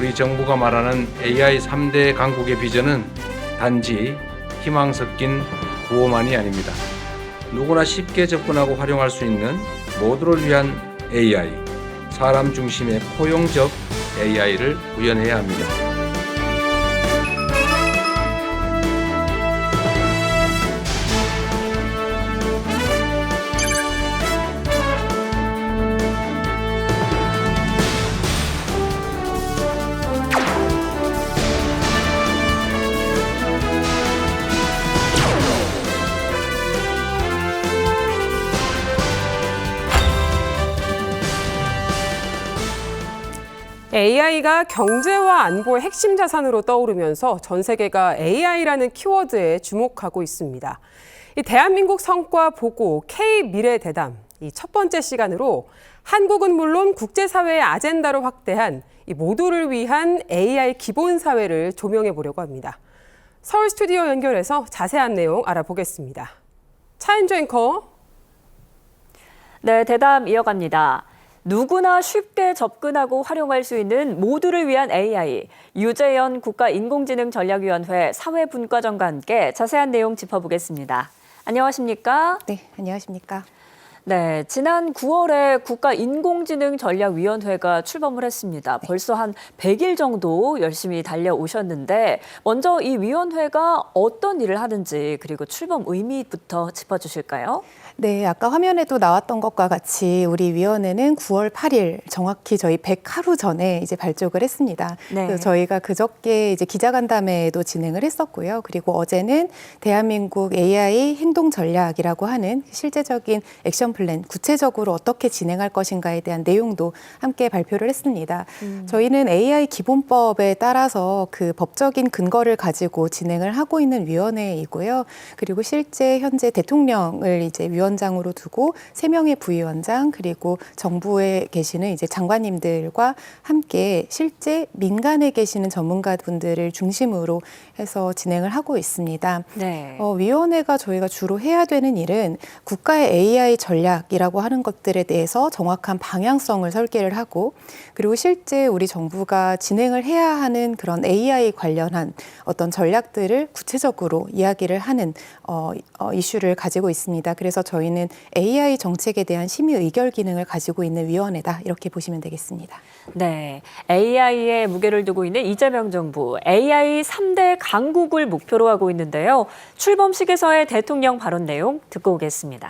우리 정부가 말하는 AI 3대 강국의 비전은 단지 희망 섞인 구호만이 아닙니다. 누구나 쉽게 접근하고 활용할 수 있는 모두를 위한 AI, 사람 중심의 포용적 AI를 구현해야 합니다. AI가 경제와 안보의 핵심 자산으로 떠오르면서 전 세계가 AI라는 키워드에 주목하고 있습니다. 이 대한민국 성과 보고 K-미래 대담, 이 첫 번째 시간으로 한국은 물론 국제사회의 아젠다로 확대한 이 모두를 위한 AI 기본 사회를 조명해 보려고 합니다. 서울 스튜디오 연결해서 자세한 내용 알아보겠습니다. 차인주 앵커. 네, 대담 이어갑니다. 누구나 쉽게 접근하고 활용할 수 있는 모두를 위한 AI, 유재현 국가인공지능전략위원회 사회분과장과 함께 자세한 내용 짚어보겠습니다. 안녕하십니까? 네, 안녕하십니까? 네, 지난 9월에 국가인공지능전략위원회가 출범을 했습니다. 벌써 한 100일 정도 열심히 달려오셨는데 먼저 이 위원회가 어떤 일을 하는지 그리고 출범 의미부터 짚어주실까요? 네, 아까 화면에도 나왔던 것과 같이 우리 위원회는 9월 8일 정확히 저희 100하루 전에 이제 발족을 했습니다. 네. 그래서 저희가 그저께 이제 기자간담회도 진행을 했었고요. 그리고 어제는 대한민국 AI 행동 전략이라고 하는 실제적인 액션 플랜, 구체적으로 어떻게 진행할 것인가에 대한 내용도 함께 발표를 했습니다. 저희는 AI 기본법에 따라서 그 법적인 근거를 가지고 진행을 하고 있는 위원회이고요. 그리고 실제 현재 대통령을 이제 위원장으로 두고 3명의 부위원장 그리고 정부에 계시는 이제 장관님들과 함께 실제 민간에 계시는 전문가분들을 중심으로 해서 진행을 하고 있습니다. 네. 위원회가 저희가 주로 해야 되는 일은 국가의 AI 전략이라고 하는 것들에 대해서 정확한 방향성을 설계를 하고 그리고 실제 우리 정부가 진행을 해야 하는 그런 AI 관련한 어떤 전략들을 구체적으로 이야기를 하는 이슈를 가지고 있습니다. 그래서 저희는 AI 정책에 대한 심의 의결 기능을 가지고 있는 위원회다 이렇게 보시면 되겠습니다. 네, AI에 무게를 두고 있는 이재명 정부, AI 3대 강국을 목표로 하고 있는데요. 출범식에서의 대통령 발언 내용 듣고 오겠습니다.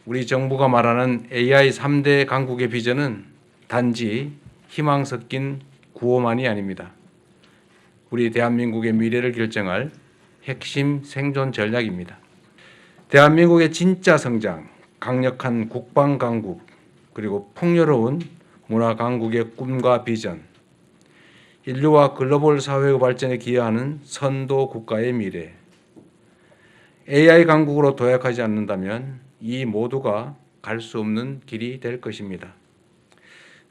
우리 정부가 말하는 AI 3대 강국의 비전은 단지 희망 섞인 구호만이 아닙니다. 우리 대한민국의 미래를 결정할 핵심 생존 전략입니다. 대한민국의 진짜 성장, 강력한 국방 강국, 그리고 풍요로운 문화 강국의 꿈과 비전, 인류와 글로벌 사회의 발전에 기여하는 선도 국가의 미래, AI 강국으로 도약하지 않는다면 이 모두가 갈 수 없는 길이 될 것입니다.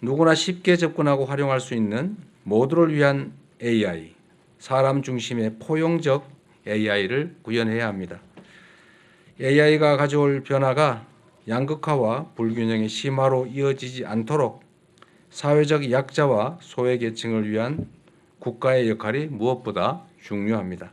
누구나 쉽게 접근하고 활용할 수 있는 모두를 위한 AI, 사람 중심의 포용적 AI를 구현해야 합니다. AI가 가져올 변화가 양극화와 불균형의 심화로 이어지지 않도록 사회적 약자와 소외계층을 위한 국가의 역할이 무엇보다 중요합니다.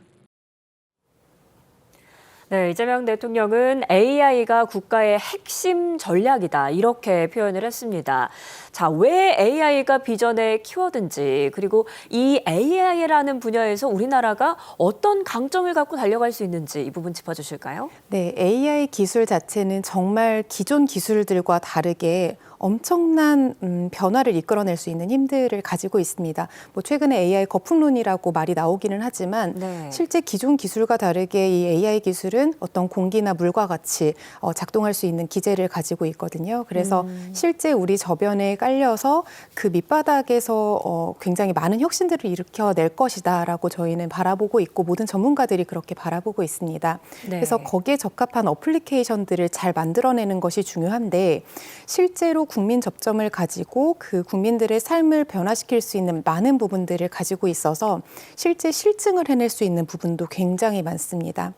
네, 이재명 대통령은 AI가 국가의 핵심 전략이다 이렇게 표현을 했습니다. 자, 왜 AI가 비전의 키워드인지 그리고 이 AI라는 분야에서 우리나라가 어떤 강점을 갖고 달려갈 수 있는지 이 부분 짚어주실까요? 네, AI 기술 자체는 정말 기존 기술들과 다르게 엄청난 변화를 이끌어낼 수 있는 힘들을 가지고 있습니다. 뭐 최근에 AI 거품론이라고 말이 나오기는 하지만 네. 실제 기존 기술과 다르게 이 AI 기술은 어떤 공기나 물과 같이 작동할 수 있는 기제를 가지고 있거든요. 그래서 실제 우리 저변에 깔려서 그 밑바닥에서 굉장히 많은 혁신들을 일으켜낼 것이다라고 저희는 바라보고 있고 모든 전문가들이 그렇게 바라보고 있습니다. 네. 그래서 거기에 적합한 어플리케이션들을 잘 만들어내는 것이 중요한데 실제로 국민 접점을 가지고 그 국민들의 삶을 변화시킬 수 있는 많은 부분들을 가지고 있어서 실제 실증을 해낼 수 있는 부분도 굉장히 많습니다.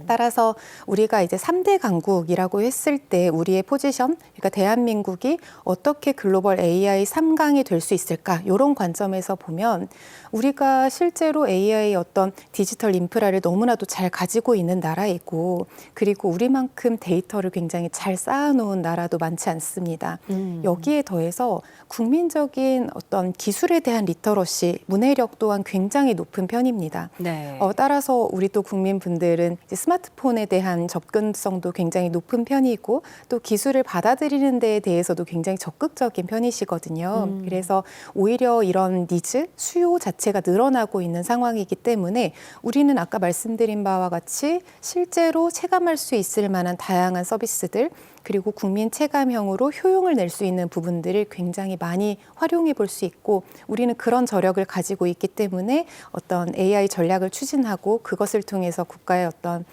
따라서 우리가 이제 3대 강국이라고 했을 때 우리의 포지션, 그러니까 대한민국이 어떻게 글로벌 AI 3강이 될 수 있을까? 이런 관점에서 보면 우리가 실제로 AI 어떤 디지털 인프라를 너무나도 잘 가지고 있는 나라이고, 그리고 우리만큼 데이터를 굉장히 잘 쌓아놓은 나라도 많지 않습니다. 여기에 더해서 국민적인 어떤 기술에 대한 리터러시, 문해력 또한 굉장히 높은 편입니다. 네. 따라서 우리 또 국민분들은 이제 스마트폰에 대한 접근성도 굉장히 높은 편이고, 또 기술을 받아들이는 데에 대해서도 굉장히 적극적인 편이시거든요. 그래서 오히려 이런 니즈, 수요 자체가 늘어나고 있는 상황이기 때문에 우리는 아까 말씀드린 바와 같이 실제로 체감할 수 있을 만한 다양한 서비스들, 그리고 국민 체감형으로 효용을 낼 수 있는 부분들을 굉장히 많이 활용해 볼 수 있고, 우리는 그런 저력을 가지고 있기 때문에 어떤 AI 전략을 추진하고 그것을 통해서 국가의 어떤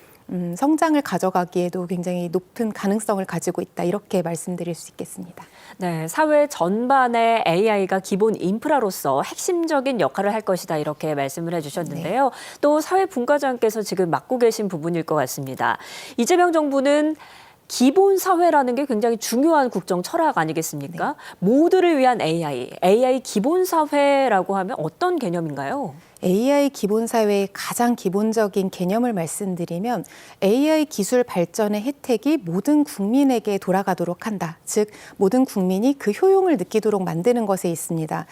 성장을 가져가기에도 굉장히 높은 가능성을 가지고 있다, 이렇게 말씀드릴 수 있겠습니다. 네, 사회 전반에 AI가 기본 인프라로서 핵심적인 역할을 할 것이다, 이렇게 말씀을 해주셨는데요. 또 사회 분과장께서 지금 맡고 계신 부분일 것 같습니다. 이재명 정부는 기본 사회라는 게 굉장히 중요한 국정 철학 아니겠습니까? 모두를 위한 AI 기본 사회라고 하면 어떤 개념인가요? AI 기본 사회의 가장 기본적인 개념을 말씀드리면 AI 기술 발전의 혜택이 모든 국민에게 돌아가도록 한다. 즉 모든 국민이 그 효용을 느끼도록 만드는 것에 있습니다.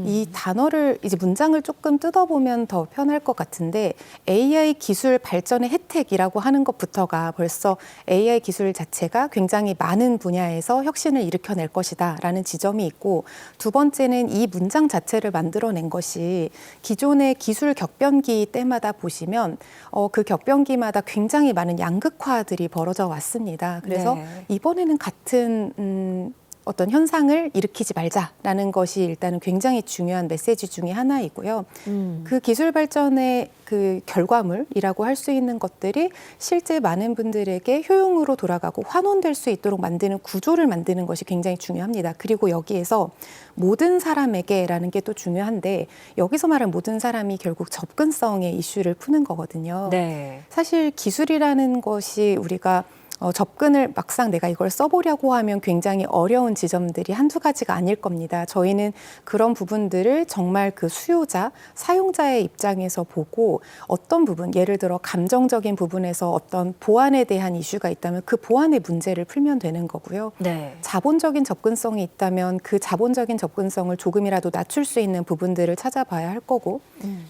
이 단어를 이제 문장을 조금 뜯어보면 더 편할 것 같은데, AI 기술 발전의 혜택이라고 하는 것부터가 벌써 AI 기술 자체가 굉장히 많은 분야에서 혁신을 일으켜낼 것이다라는 지점이 있고, 두 번째는 이 문장 자체를 만들어낸 것이 기존의 기술 격변기 때마다 보시면 그 격변기마다 굉장히 많은 양극화들이 벌어져 왔습니다. 그래서 이번에는 같은 어떤 현상을 일으키지 말자라는 것이 일단은 굉장히 중요한 메시지 중에 하나이고요. 그 기술 발전의 그 결과물이라고 할 수 있는 것들이 실제 많은 분들에게 효용으로 돌아가고 환원될 수 있도록 만드는 구조를 만드는 것이 굉장히 중요합니다. 그리고 여기에서 모든 사람에게라는 게 또 중요한데, 여기서 말하는 모든 사람이 결국 접근성의 이슈를 푸는 거거든요. 네. 사실 기술이라는 것이 우리가 접근을 막상 내가 이걸 써보려고 하면 굉장히 어려운 지점들이 한두 가지가 아닐 겁니다. 저희는 그런 부분들을 정말 그 수요자, 사용자의 입장에서 보고 어떤 부분, 예를 들어 감정적인 부분에서 어떤 보안에 대한 이슈가 있다면 그 보안의 문제를 풀면 되는 거고요. 네. 자본적인 접근성이 있다면 그 자본적인 접근성을 조금이라도 낮출 수 있는 부분들을 찾아봐야 할 거고,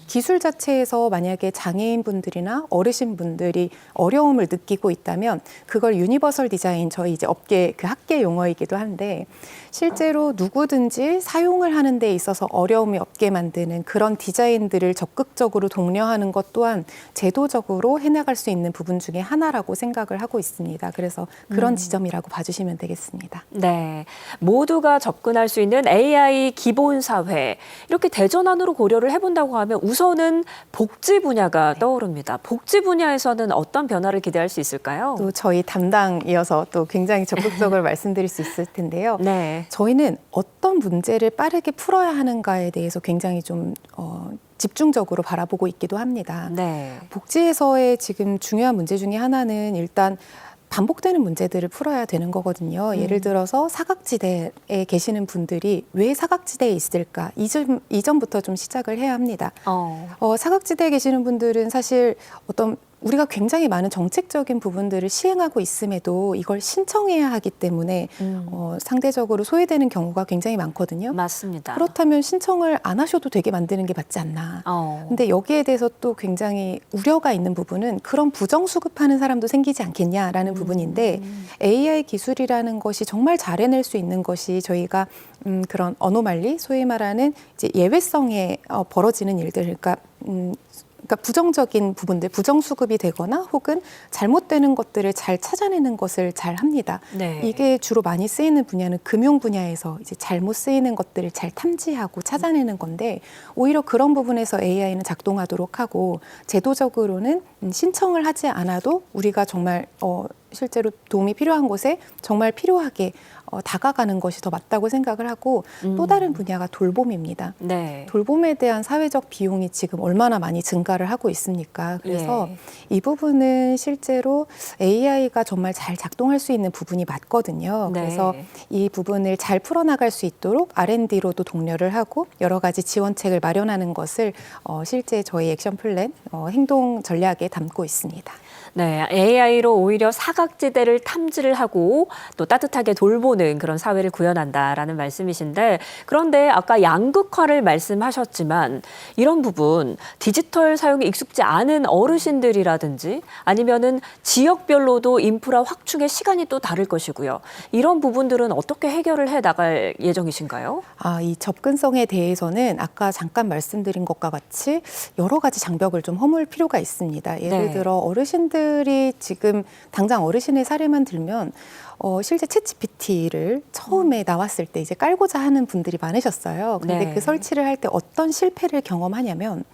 기술 자체에서 만약에 장애인분들이나 어르신분들이 어려움을 느끼고 있다면 그걸 유니버설 디자인, 저희 이제 업계 그 학계 용어이기도 한데, 실제로 누구든지 사용을 하는 데 있어서 어려움이 없게 만드는 그런 디자인들을 적극적으로 독려하는 것 또한 제도적으로 해나갈 수 있는 부분 중에 하나라고 생각을 하고 있습니다. 그래서 그런 지점이라고 봐주시면 되겠습니다. 네, 모두가 접근할 수 있는 AI 기본 사회, 이렇게 대전환으로 고려를 해본다고 하면 우선은 복지 분야가 떠오릅니다. 복지 분야에서는 어떤 변화를 기대할 수 있을까요? 또 저희 담당이어서 또 굉장히 적극적으로 말씀드릴 수 있을 텐데요. 네. 저희는 어떤 문제를 빠르게 풀어야 하는가에 대해서 굉장히 좀 집중적으로 바라보고 있기도 합니다. 네. 복지에서의 지금 중요한 문제 중에 하나는 일단 반복되는 문제들을 풀어야 되는 거거든요. 예를 들어서 사각지대에 계시는 분들이 왜 사각지대에 있을까? 이전부터 좀 시작을 해야 합니다. 사각지대에 계시는 분들은 사실 어떤 우리가 굉장히 많은 정책적인 부분들을 시행하고 있음에도 이걸 신청해야 하기 때문에 상대적으로 소외되는 경우가 굉장히 많거든요. 맞습니다. 그렇다면 신청을 안 하셔도 되게 만드는 게 맞지 않나. 근데 여기에 대해서 또 굉장히 우려가 있는 부분은 그런 부정수급하는 사람도 생기지 않겠냐라는 부분인데, AI 기술이라는 것이 정말 잘 해낼 수 있는 것이 저희가 그런 어노말리, 소위 말하는 이제 예외성에 벌어지는 일들, 그러니까 부정적인 부분들, 부정수급이 되거나 혹은 잘못되는 것들을 잘 찾아내는 것을 잘 합니다. 네. 이게 주로 많이 쓰이는 분야는 금융 분야에서 이제 잘못 쓰이는 것들을 잘 탐지하고 찾아내는 건데, 오히려 그런 부분에서 AI는 작동하도록 하고, 제도적으로는 신청을 하지 않아도 우리가 정말 실제로 도움이 필요한 곳에 정말 필요하게 다가가는 것이 더 맞다고 생각을 하고 또 다른 분야가 돌봄입니다. 네. 돌봄에 대한 사회적 비용이 지금 얼마나 많이 증가를 하고 있습니까? 그래서 예. 이 부분은 실제로 AI가 정말 잘 작동할 수 있는 부분이 맞거든요. 네. 그래서 이 부분을 잘 풀어나갈 수 있도록 R&D로도 독려를 하고 여러 가지 지원책을 마련하는 것을 실제 저희 액션 플랜 행동 전략에 담고 있습니다. 네, AI로 오히려 사각지대를 탐지를 하고 또 따뜻하게 돌보는 그런 사회를 구현한다라는 말씀이신데, 그런데 아까 양극화를 말씀하셨지만 이런 부분 디지털 사용에 익숙지 않은 어르신들이라든지 아니면은 지역별로도 인프라 확충의 시간이 또 다를 것이고요. 이런 부분들은 어떻게 해결을 해 나갈 예정이신가요? 이 접근성에 대해서는 아까 잠깐 말씀드린 것과 같이 여러 가지 장벽을 좀 허물 필요가 있습니다. 예를 네. 들어 어르신들이 지금 당장 어르신의 사례만 들면 실제 챗GPT를 처음에 나왔을 때 이제 깔고자 하는 분들이 많으셨어요. 근데 네. 그 설치를 할 때 어떤 실패를 경험하냐면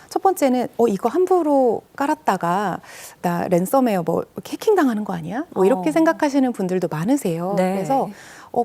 첫 번째는 이거 함부로 깔았다가 나 랜섬웨어 해킹 당하는 거 아니야? 이렇게 생각하시는 분들도 많으세요. 네. 그래서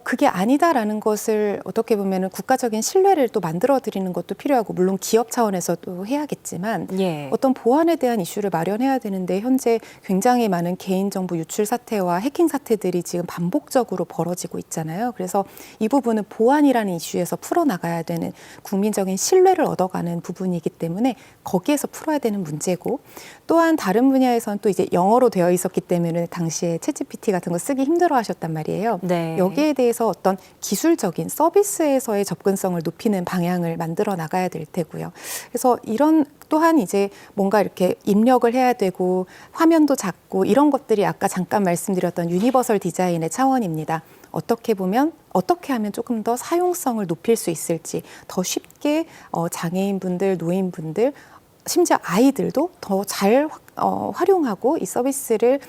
그게 아니다라는 것을 어떻게 보면은 국가적인 신뢰를 또 만들어 드리는 것도 필요하고 물론 기업 차원에서도 해야겠지만 예. 어떤 보안에 대한 이슈를 마련해야 되는데 현재 굉장히 많은 개인정보 유출 사태와 해킹 사태들이 지금 반복적으로 벌어지고 있잖아요. 그래서 이 부분은 보안이라는 이슈에서 풀어나가야 되는 국민적인 신뢰를 얻어가는 부분이기 때문에 거기에서 풀어야 되는 문제고 또한 다른 분야에서는 또 이제 영어로 되어 있었기 때문에 당시에 챗GPT 같은 거 쓰기 힘들어 하셨단 말이에요. 네. 여기에 대해서 어떤 기술적인 서비스에서의 접근성을 높이는 방향을 만들어 나가야 될 테고요. 그래서 이런 또한 이제 뭔가 이렇게 입력을 해야 되고 화면도 작고 이런 것들이 아까 잠깐 말씀드렸던 유니버설 디자인의 차원입니다. 어떻게 보면 어떻게 하면 조금 더 사용성을 높일 수 있을지 더 쉽게 장애인분들, 노인분들, 심지어 아이들도 더 잘 활용하고 이 서비스를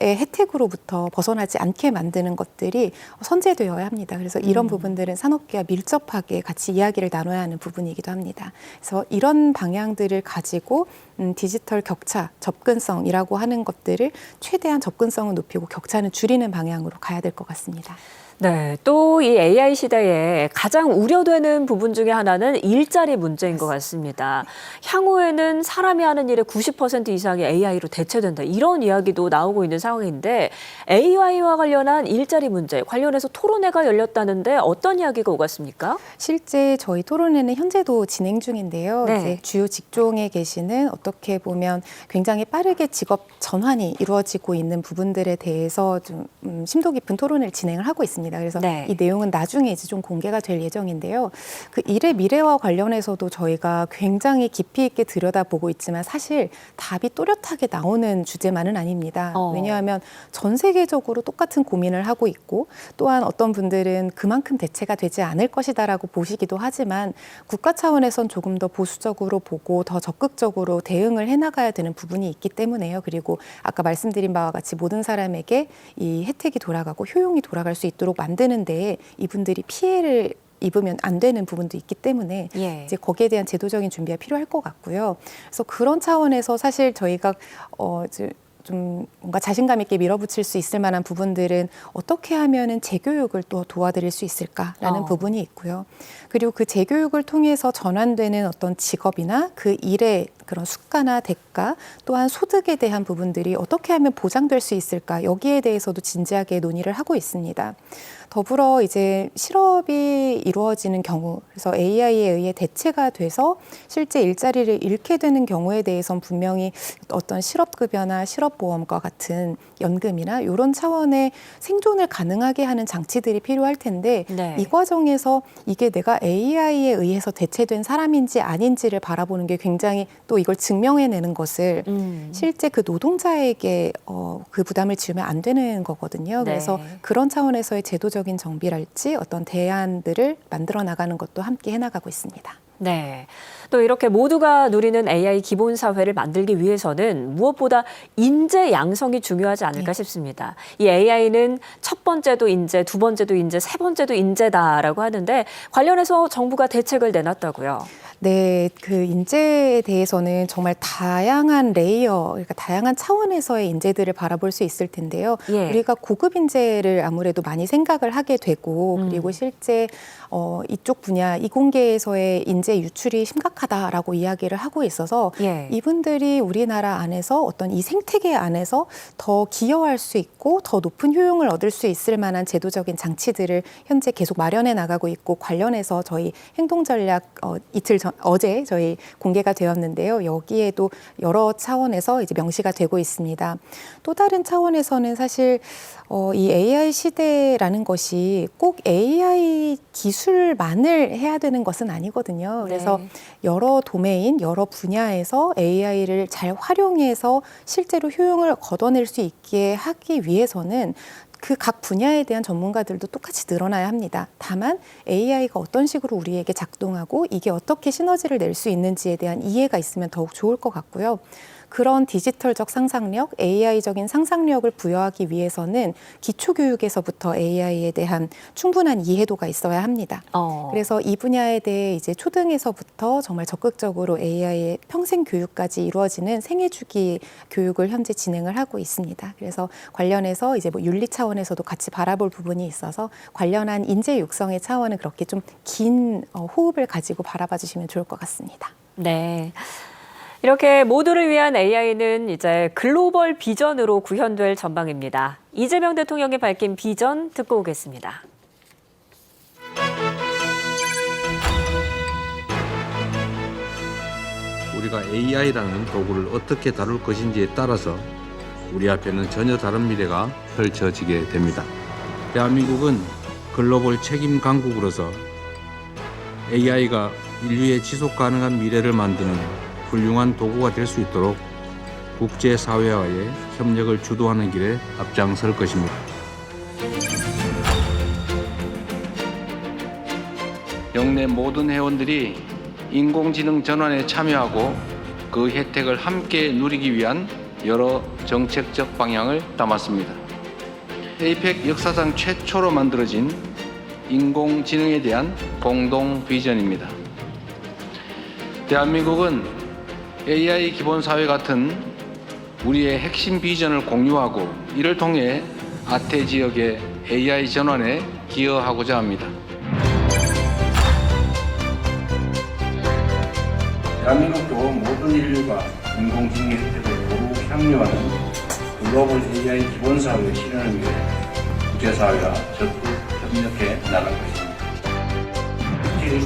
혜택으로부터 벗어나지 않게 만드는 것들이 선제되어야 합니다. 그래서 이런 부분들은 산업계와 밀접하게 같이 이야기를 나눠야 하는 부분이기도 합니다. 그래서 이런 방향들을 가지고 디지털 격차, 접근성이라고 하는 것들을 최대한 접근성을 높이고 격차는 줄이는 방향으로 가야 될 것 같습니다. 네, 또 이 AI 시대에 가장 우려되는 부분 중에 하나는 일자리 문제인 것 같습니다. 향후에는 사람이 하는 일의 90% 이상이 AI로 대체된다. 이런 이야기도 나오고 있는 상황인데 AI와 관련한 일자리 문제 관련해서 토론회가 열렸다는데 어떤 이야기가 오갔습니까? 실제 저희 토론회는 현재도 진행 중인데요. 네. 이제 주요 직종에 계시는 어떻게 보면 굉장히 빠르게 직업 전환이 이루어지고 있는 부분들에 대해서 좀 심도 깊은 토론을 진행을 하고 있습니다. 그래서 네. 이 내용은 나중에 이제 좀 공개가 될 예정인데요. 그 일의 미래와 관련해서도 저희가 굉장히 깊이 있게 들여다보고 있지만 사실 답이 또렷하게 나오는 주제만은 아닙니다. 왜냐하면 전 세계적으로 똑같은 고민을 하고 있고 또한 어떤 분들은 그만큼 대체가 되지 않을 것이다라고 보시기도 하지만 국가 차원에선 조금 더 보수적으로 보고 더 적극적으로 대응을 해나가야 되는 부분이 있기 때문에요. 그리고 아까 말씀드린 바와 같이 모든 사람에게 이 혜택이 돌아가고 효용이 돌아갈 수 있도록 만드는 데에 이분들이 피해를 입으면 안 되는 부분도 있기 때문에 예. 이제 거기에 대한 제도적인 준비가 필요할 것 같고요. 그래서 그런 차원에서 사실 저희가 이제 좀 뭔가 자신감 있게 밀어붙일 수 있을 만한 부분들은 어떻게 하면은 재교육을 또 도와드릴 수 있을까라는 부분이 있고요. 그리고 그 재교육을 통해서 전환되는 어떤 직업이나 그 일의 그런 수가나 대가 또한 소득에 대한 부분들이 어떻게 하면 보장될 수 있을까 여기에 대해서도 진지하게 논의를 하고 있습니다. 더불어 이제 실업이 이루어지는 경우, 그래서 AI에 의해 대체가 돼서 실제 일자리를 잃게 되는 경우에 대해서는 분명히 어떤 실업급여나 실업보험과 같은 연금이나 이런 차원의 생존을 가능하게 하는 장치들이 필요할 텐데 네. 이 과정에서 이게 내가 AI에 의해서 대체된 사람인지 아닌지를 바라보는 게 굉장히 또 이걸 증명해내는 것을 실제 그 노동자에게 그 부담을 지우면 안 되는 거거든요. 네. 그래서 그런 차원에서의 제도적인 정비랄지 어떤 대안들을 만들어 나가는 것도 함께 해나가고 있습니다. 네. 또 또 이렇게 모두가 누리는 AI 기본 사회를 만들기 위해서는 무엇보다 인재 양성이 중요하지 않을까 싶습니다. 이 AI는 첫 번째도 인재, 두 번째도 인재, 세 번째도 인재다라고 하는데 관련해서 정부가 대책을 내놨다고요. 네, 그 인재에 대해서는 정말 다양한 레이어, 그러니까 다양한 차원에서의 인재들을 바라볼 수 있을 텐데요. 예. 우리가 고급 인재를 아무래도 많이 생각을 하게 되고, 그리고 실제 이쪽 분야, 이공계에서의 인재 유출이 심각하다라고 이야기를 하고 있어서 예. 이분들이 우리나라 안에서 어떤 이 생태계 안에서 더 기여할 수 있고 더 높은 효용을 얻을 수 있을 만한 제도적인 장치들을 현재 계속 마련해 나가고 있고, 관련해서 저희 행동전략 어제 저희 공개가 되었는데요. 여기에도 여러 차원에서 이제 명시가 되고 있습니다. 또 다른 차원에서는 사실 이 AI 시대라는 것이 꼭 AI 기술만을 해야 되는 것은 아니거든요. 그래서 네. 여러 도메인, 여러 분야에서 AI를 잘 활용해서 실제로 효용을 걷어낼 수 있게 하기 위해서는 그 각 분야에 대한 전문가들도 똑같이 늘어나야 합니다. 다만 AI가 어떤 식으로 우리에게 작동하고 이게 어떻게 시너지를 낼 수 있는지에 대한 이해가 있으면 더욱 좋을 것 같고요. 그런 디지털적 상상력, AI적인 상상력을 부여하기 위해서는 기초교육에서부터 AI에 대한 충분한 이해도가 있어야 합니다. 그래서 이 분야에 대해 이제 초등에서부터 정말 적극적으로 AI의 평생 교육까지 이루어지는 생애주기 교육을 현재 진행을 하고 있습니다. 그래서 관련해서 이제 뭐 윤리 차원에서도 같이 바라볼 부분이 있어서 관련한 인재 육성의 차원은 그렇게 좀 긴 호흡을 가지고 바라봐 주시면 좋을 것 같습니다. 네. 이렇게 모두를 위한 AI는 이제 글로벌 비전으로 구현될 전망입니다. 이재명 대통령이 밝힌 비전 듣고 오겠습니다. 우리가 AI라는 도구를 어떻게 다룰 것인지에 따라서 우리 앞에는 전혀 다른 미래가 펼쳐지게 됩니다. 대한민국은 글로벌 책임 강국으로서 AI가 인류의 지속 가능한 미래를 만드는 훌륭한 도구가 될 수 있도록 국제사회와의 협력을 주도하는 길에 앞장설 것입니다. 영내 모든 회원들이 인공지능 전환에 참여하고 그 혜택을 함께 누리기 위한 여러 정책적 방향을 담았습니다. 에이펙 역사상 최초로 만들어진 인공지능에 대한 공동 비전입니다. 대한민국은 AI 기본사회 같은 우리의 핵심 비전을 공유하고 이를 통해 아태 지역의 AI 전환에 기여하고자 합니다. 대한민국도 모든 인류가 인공지능 혜택을 모두 향유하는 글로벌 AI 기본사회 실현을 위해 국제사회와 적극 협력해 나갈 것입니다.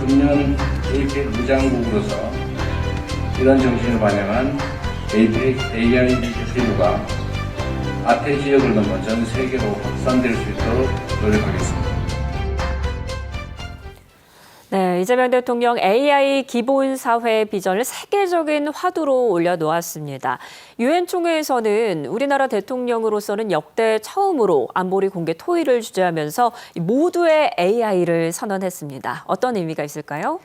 금년 에이펙 의장국으로서 이런 정신을 반영한 에이펙 AI 이니셔티브가 아태 지역을 넘어 전 세계로 확산될 수 있도록 노력하겠습니다. 네, 이재명 대통령 AI 기본사회 비전을 세계적인 화두로 올려놓았습니다. 유엔 총회에서는 우리나라 대통령으로서는 역대 처음으로 안보리 공개 토의를 주재하면서 모두의 AI를 선언했습니다. 어떤 의미가 있을까요?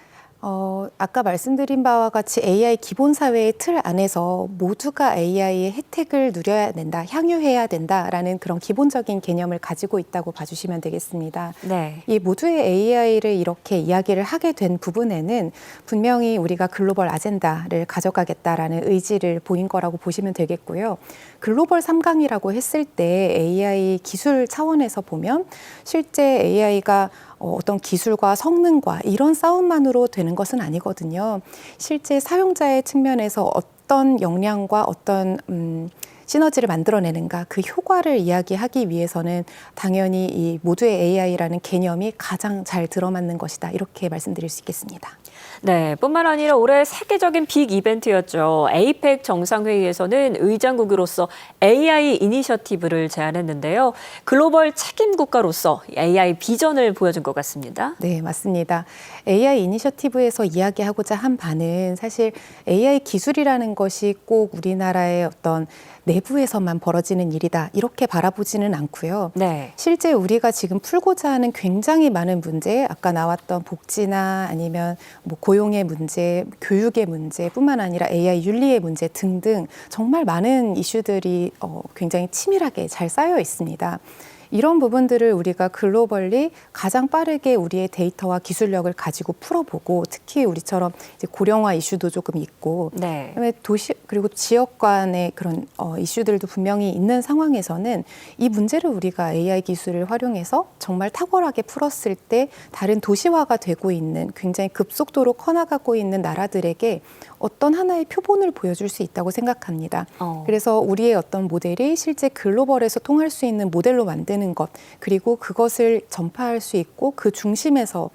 아까 말씀드린 바와 같이 AI 기본사회의 틀 안에서 모두가 AI의 혜택을 누려야 된다, 향유해야 된다라는 그런 기본적인 개념을 가지고 있다고 봐주시면 되겠습니다. 네. 이 모두의 AI를 이렇게 이야기를 하게 된 부분에는 분명히 우리가 글로벌 아젠다를 가져가겠다라는 의지를 보인 거라고 보시면 되겠고요. 글로벌 3강이라고 했을 때 AI 기술 차원에서 보면 실제 AI가 어떤 기술과 성능과 이런 싸움만으로 되는 것은 아니거든요. 실제 사용자의 측면에서 어떤 역량과 어떤 시너지를 만들어내는가, 그 효과를 이야기하기 위해서는 당연히 이 모두의 AI라는 개념이 가장 잘 들어맞는 것이다. 이렇게 말씀드릴 수 있겠습니다. 네, 뿐만 아니라 올해 세계적인 빅 이벤트였죠. 에이펙 정상회의에서는 의장국으로서 AI 이니셔티브를 제안했는데요. 글로벌 책임 국가로서 AI 비전을 보여준 것 같습니다. 네, 맞습니다. AI 이니셔티브에서 이야기하고자 한 바는 사실 AI 기술이라는 것이 꼭 우리나라의 어떤 내부에서만 벌어지는 일이다, 이렇게 바라보지는 않고요. 네. 실제 우리가 지금 풀고자 하는 굉장히 많은 문제, 아까 나왔던 복지나 아니면 뭐 고용의 문제, 교육의 문제뿐만 아니라 AI 윤리의 문제 등등 정말 많은 이슈들이 굉장히 치밀하게 잘 쌓여 있습니다. 이런 부분들을 우리가 글로벌리 가장 빠르게 우리의 데이터와 기술력을 가지고 풀어보고, 특히 우리처럼 이제 고령화 이슈도 조금 있고, 네. 그다음에 도시 그리고 지역 간의 그런 이슈들도 분명히 있는 상황에서는 이 문제를 우리가 AI 기술을 활용해서 정말 탁월하게 풀었을 때 다른 도시화가 되고 있는, 굉장히 급속도로 커나가고 있는 나라들에게 어떤 하나의 표본을 보여줄 수 있다고 생각합니다. 그래서 우리의 어떤 모델이 실제 글로벌에서 통할 수 있는 모델로 만드는 것, 그리고 그것을 전파할 수 있고 그 중심에서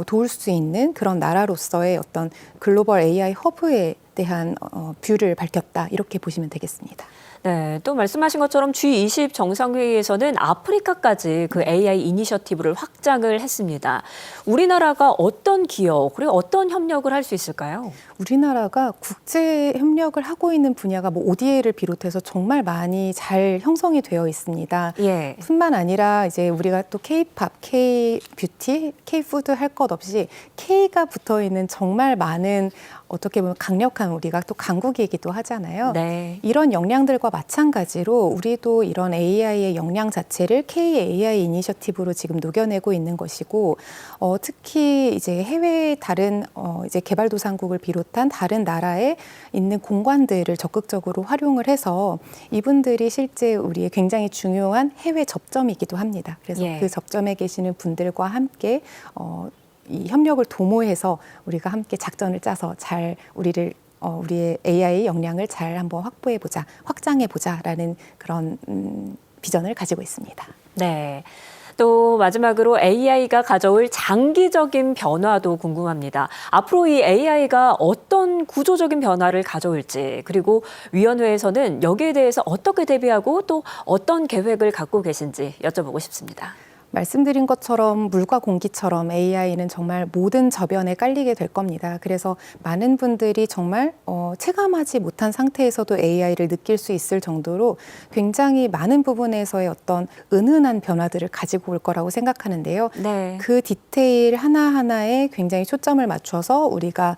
도울 수 있는 그런 나라로서의 어떤 글로벌 AI 허브에 대한 뷰를 밝혔다, 이렇게 보시면 되겠습니다. 네, 또 말씀하신 것처럼 G20 정상회의에서는 아프리카까지 그 AI 이니셔티브를 확장을 했습니다. 우리나라가 어떤 기여 그리고 어떤 협력을 할 수 있을까요? 우리나라가 국제 협력을 하고 있는 분야가 뭐 ODA를 비롯해서 정말 많이 잘 형성이 되어 있습니다. 예. 뿐만 아니라 이제 우리가 또 K-팝, K-뷰티, K-푸드 할 것 없이 K가 붙어 있는 정말 많은, 어떻게 보면 강력한, 우리가 또 강국이기도 하잖아요. 네. 이런 역량들과 마찬가지로 우리도 이런 AI의 역량 자체를 K-AI 이니셔티브로 지금 녹여내고 있는 것이고, 특히 이제 해외 다른 이제 개발도상국을 비롯한 다른 나라에 있는 공관들을 적극적으로 활용을 해서 이분들이 실제 우리의 굉장히 중요한 해외 접점이기도 합니다. 그래서 예. 그 접점에 계시는 분들과 함께 이 협력을 도모해서 우리가 함께 작전을 짜서 잘 우리의 AI 역량을 잘 한번 확보해보자, 확장해보자라는 그런 비전을 가지고 있습니다. 네. 또 마지막으로 AI가 가져올 장기적인 변화도 궁금합니다. 앞으로 이 AI가 어떤 구조적인 변화를 가져올지, 그리고 위원회에서는 여기에 대해서 어떻게 대비하고 또 어떤 계획을 갖고 계신지 여쭤보고 싶습니다. 말씀드린 것처럼 물과 공기처럼 AI는 정말 모든 저변에 깔리게 될 겁니다. 그래서 많은 분들이 정말 체감하지 못한 상태에서도 AI를 느낄 수 있을 정도로 굉장히 많은 부분에서의 어떤 은은한 변화들을 가지고 올 거라고 생각하는데요. 네. 그 디테일 하나하나에 굉장히 초점을 맞춰서 우리가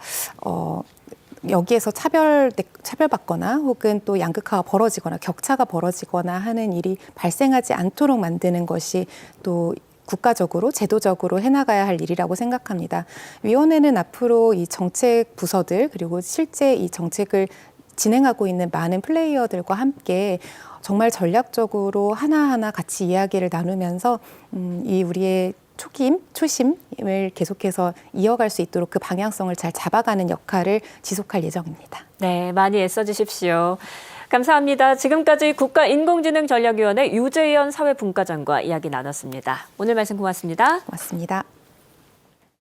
여기에서 차별받거나 혹은 또 양극화가 벌어지거나 격차가 벌어지거나 하는 일이 발생하지 않도록 만드는 것이 또 국가적으로 제도적으로 해나가야 할 일이라고 생각합니다. 위원회는 앞으로 이 정책 부서들, 그리고 실제 이 정책을 진행하고 있는 많은 플레이어들과 함께 정말 전략적으로 하나하나 같이 이야기를 나누면서 이 우리의 초심을 계속해서 이어갈 수 있도록 그 방향성을 잘 잡아가는 역할을 지속할 예정입니다. 네, 많이 애써주십시오. 감사합니다. 지금까지 국가인공지능전략위원회 유재현 사회분과장과 이야기 나눴습니다. 오늘 말씀 고맙습니다. 고맙습니다.